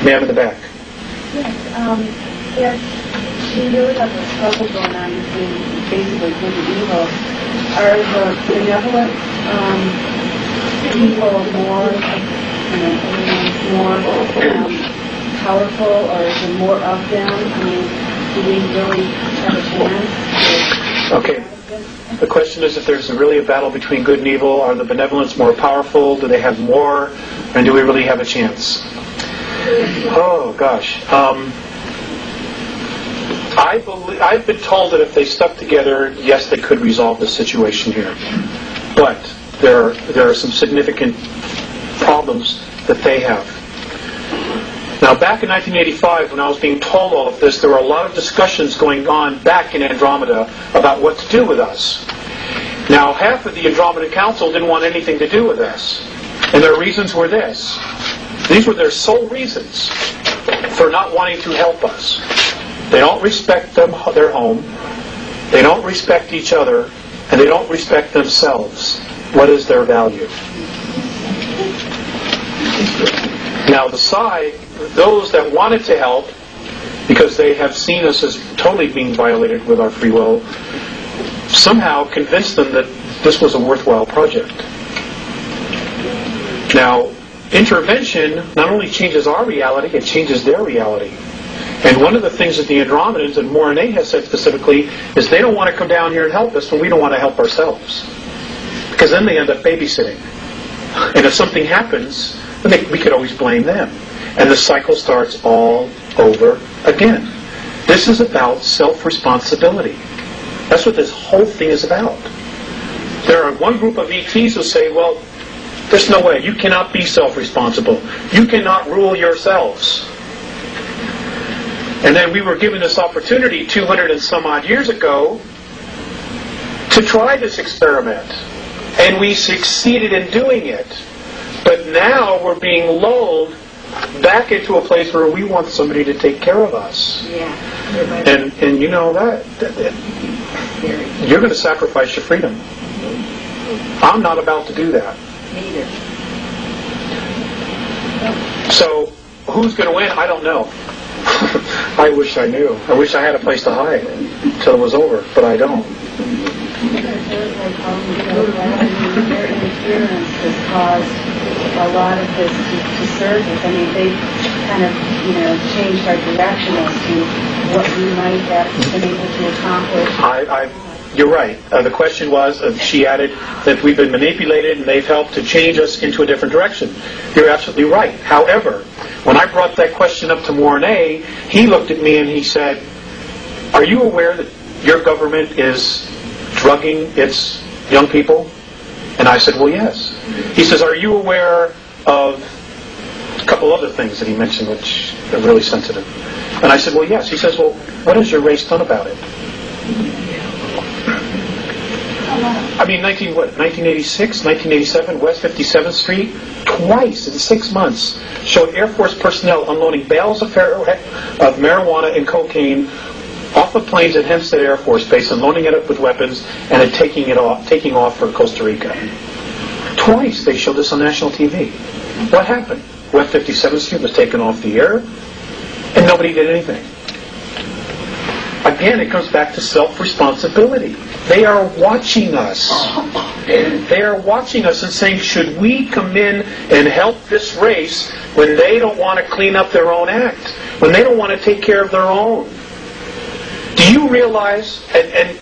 Ma'am in the back. Yes, we really have a struggle going on between basically good and evil. Are the benevolent people more, powerful, or is there more of them? I mean, do we really have a chance? Okay. The question is, if there's really a battle between good and evil, are the benevolents more powerful? Do they have more? And do we really have a chance? Oh, gosh. I've been told that if they stuck together, yes, they could resolve the situation here. But there are some significant problems that they have. Now, back in 1985, when I was being told all of this, there were a lot of discussions going on back in Andromeda about what to do with us. Now, half of the Andromeda Council didn't want anything to do with us. And their reasons were this. These were their sole reasons for not wanting to help us. They don't respect their home. They don't respect each other. And they don't respect themselves. What is their value? Now, the side, those that wanted to help, because they have seen us as totally being violated with our free will, somehow convinced them that this was a worthwhile project. Now, intervention not only changes our reality, it changes their reality. And one of the things that the Andromedans and Morine has said specifically is they don't want to come down here and help us, but we don't want to help ourselves. Because then they end up babysitting. And if something happens, then we could always blame them. And the cycle starts all over again. This is about self-responsibility. That's what this whole thing is about. There are one group of ETs who say, well, there's no way. You cannot be self-responsible. You cannot rule yourselves. And then we were given this opportunity 200 and some odd years ago to try this experiment. And we succeeded in doing it. But now we're being lulled back into a place where we want somebody to take care of us. Yeah. And you know that you're going to sacrifice your freedom. I'm not about to do that. Neither. So who's going to win? I don't know. I wish I knew. I wish I had a place to hide until it was over, but I don't. Their interference has caused a lot of this to surface. I mean, they kind of, changed our direction as to what we might have been able to accomplish. You're right. The question was, she added, that we've been manipulated and they've helped to change us into a different direction. You're absolutely right. However, when I brought that question up to Mornay, he looked at me and he said, are you aware that your government is drugging its young people? And I said, well, yes. He says, are you aware of a couple other things that he mentioned which are really sensitive? And I said, well, yes. He says, well, what has your race done about it? I mean, 1986, 1987, West 57th Street, twice in 6 months, showed Air Force personnel unloading bales of marijuana and cocaine off of planes at Hempstead Air Force Base and loading it up with weapons and then taking off for Costa Rica. Twice they showed this on national TV. What happened? West 57th Street was taken off the air and nobody did anything. Again, it comes back to self-responsibility. They are watching us. They are watching us and saying, should we come in and help this race when they don't want to clean up their own act? When they don't want to take care of their own? Do you realize, and